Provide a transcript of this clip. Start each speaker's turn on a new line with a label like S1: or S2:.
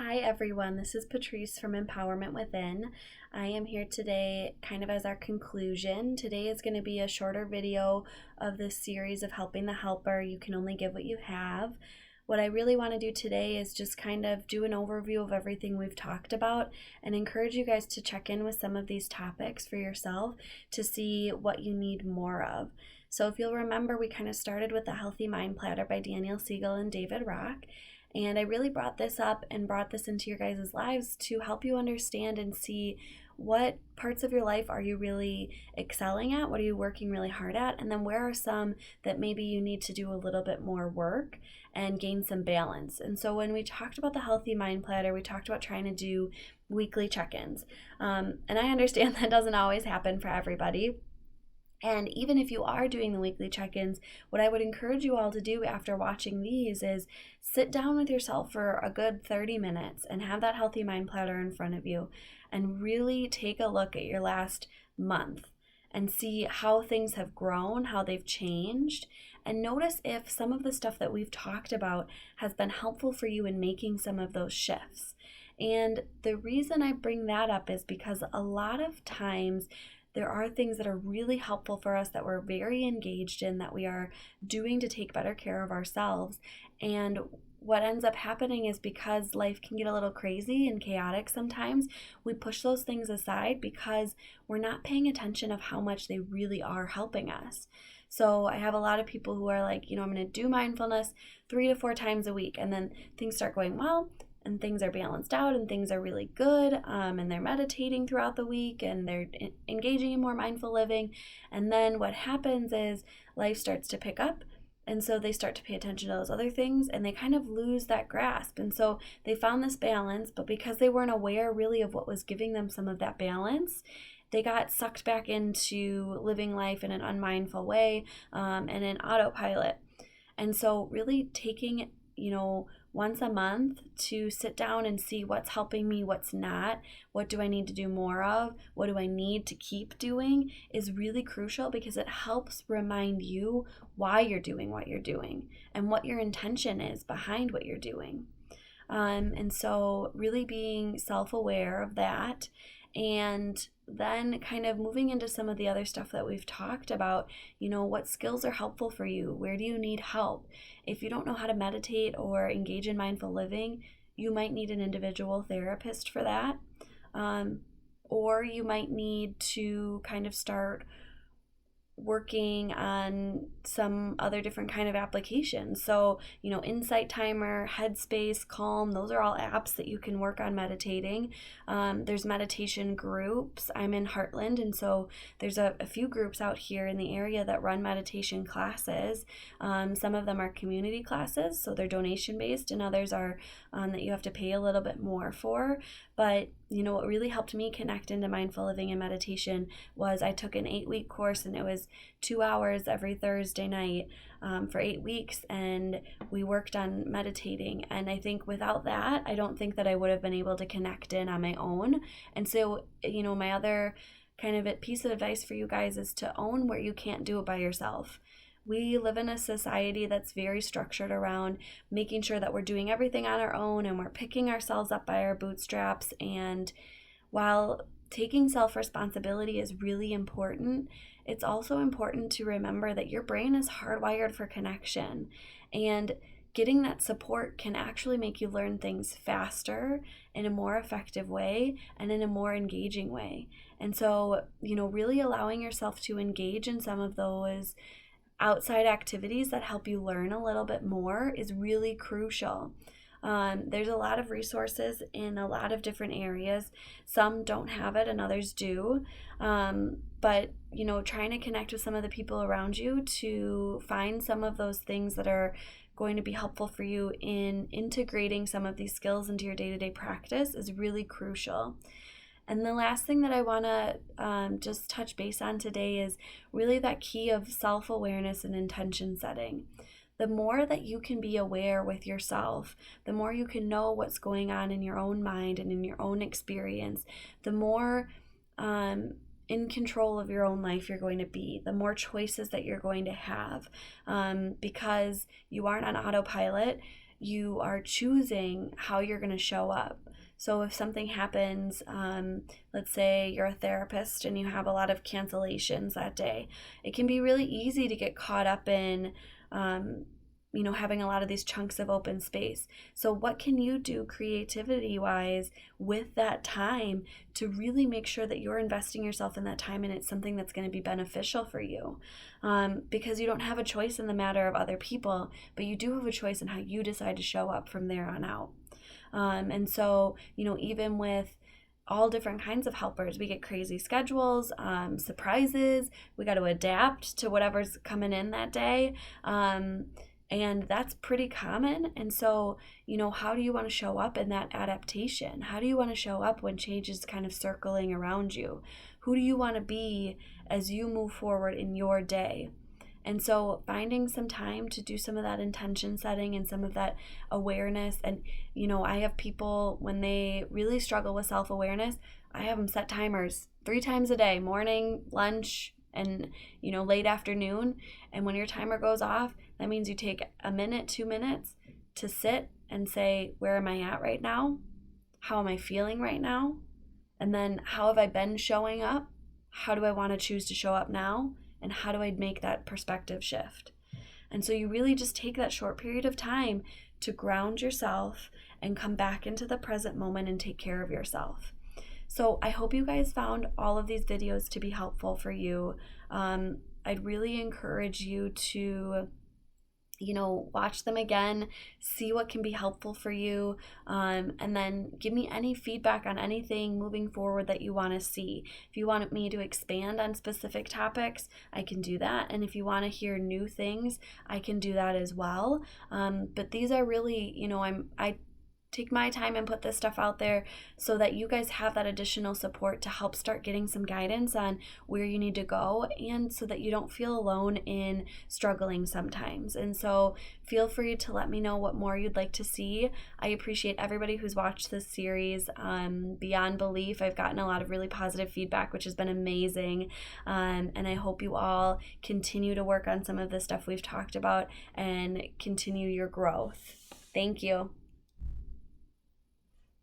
S1: Hi everyone, this is Patrice from Empowerment Within. I am here today kind of as our conclusion. Today is going to be a shorter video of this series of Helping the Helper. You can only give what you have. What I really want to do today is just kind of do an overview of everything we've talked about and encourage you guys to check in with some of these topics for yourself to see what you need more of. So if you'll remember, we kind of started with the Healthy Mind Platter by Daniel Siegel and David Rock. And I really brought this up and brought this into your guys' lives to help you understand and see what parts of your life are you really excelling at, what are you working really hard at, and then where are some that maybe you need to do a little bit more work and gain some balance. And so when we talked about the Healthy Mind Platter, we talked about trying to do weekly check-ins. And I understand that doesn't always happen for everybody. And even if you are doing the weekly check-ins, what I would encourage you all to do after watching these is sit down with yourself for a good 30 minutes and have that Healthy Mind Platter in front of you and really take a look at your last month and see how things have grown, how they've changed, and notice if some of the stuff that we've talked about has been helpful for you in making some of those shifts. And the reason I bring that up is because a lot of times there are things that are really helpful for us that we're very engaged in, that we are doing to take better care of ourselves. And what ends up happening is because life can get a little crazy and chaotic sometimes, we push those things aside because we're not paying attention of how much they really are helping us. So I have a lot of people who are like, I'm going to do mindfulness 3 to 4 times a week, and then things start going well, and things are balanced out and things are really good, and they're meditating throughout the week and they're engaging in more mindful living. And then what happens is life starts to pick up, and so they start to pay attention to those other things and they kind of lose that grasp. And so they found this balance, but because they weren't aware really of what was giving them some of that balance, they got sucked back into living life in an unmindful way, and in autopilot. And so really taking once a month to sit down and see what's helping me, what's not, what do I need to do more of, what do I need to keep doing, is really crucial because it helps remind you why you're doing what you're doing and what your intention is behind what you're doing. And so really being self-aware of that, and then kind of moving into some of the other stuff that we've talked about, what skills are helpful for you? Where do you need help? If you don't know how to meditate or engage in mindful living, you might need an individual therapist for that. Or you might need to kind of start working on some other different kind of applications. So, Insight Timer, Headspace, Calm, those are all apps that you can work on meditating. There's meditation groups. I'm in Heartland, and so there's a few groups out here in the area that run meditation classes. Some of them are community classes, so they're donation based, and others are that you have to pay a little bit more for. But what really helped me connect into mindful living and meditation was I took an 8-week course, and it was 2 hours every Thursday night for 8 weeks, and we worked on meditating. And I think without that, I don't think that I would have been able to connect in on my own. And so, my other kind of piece of advice for you guys is to own where you can't do it by yourself. We live in a society that's very structured around making sure that we're doing everything on our own and we're picking ourselves up by our bootstraps. And while taking self-responsibility is really important, it's also important to remember that your brain is hardwired for connection, and getting that support can actually make you learn things faster, in a more effective way, and in a more engaging way. And so, really allowing yourself to engage in some of those outside activities that help you learn a little bit more is really crucial. There's a lot of resources in a lot of different areas. Some don't have it and others do. But trying to connect with some of the people around you to find some of those things that are going to be helpful for you in integrating some of these skills into your day-to-day practice is really crucial. And the last thing that I want to just touch base on today is really that key of self-awareness and intention setting. The more that you can be aware with yourself, the more you can know what's going on in your own mind and in your own experience, the more in control of your own life you're going to be, the more choices that you're going to have, because you aren't on autopilot. you are choosing how you're going to show up. So if something happens, let's say you're a therapist and you have a lot of cancellations that day, it can be really easy to get caught up in, having a lot of these chunks of open space. So what can you do creativity-wise with that time to really make sure that you're investing yourself in that time and it's something that's going to be beneficial for you? Because you don't have a choice in the matter of other people, but you do have a choice in how you decide to show up from there on out. And so, even with all different kinds of helpers, we get crazy schedules, surprises, we got to adapt to whatever's coming in that day. And that's pretty common. And so, how do you want to show up in that adaptation? How do you want to show up when change is kind of circling around you? Who do you want to be as you move forward in your day? And so finding some time to do some of that intention setting and some of that awareness. And, I have people, when they really struggle with self-awareness, I have them set timers 3 times a day, morning, lunch, and, late afternoon. And when your timer goes off, that means you take a minute, 2 minutes to sit and say, where am I at right now? How am I feeling right now? And then how have I been showing up? How do I want to choose to show up now? And how do I make that perspective shift? And so you really just take that short period of time to ground yourself and come back into the present moment and take care of yourself. So I hope you guys found all of these videos to be helpful for you. I'd really encourage you to watch them again, see what can be helpful for you, and then give me any feedback on anything moving forward that you want to see. If you want me to expand on specific topics, I can do that. And if you want to hear new things, I can do that as well. But these are really, I take my time and put this stuff out there so that you guys have that additional support to help start getting some guidance on where you need to go, and so that you don't feel alone in struggling sometimes. And so feel free to let me know what more you'd like to see. I appreciate everybody who's watched this series. Beyond belief, I've gotten a lot of really positive feedback, which has been amazing. And I hope you all continue to work on some of the stuff we've talked about and continue your growth. Thank you.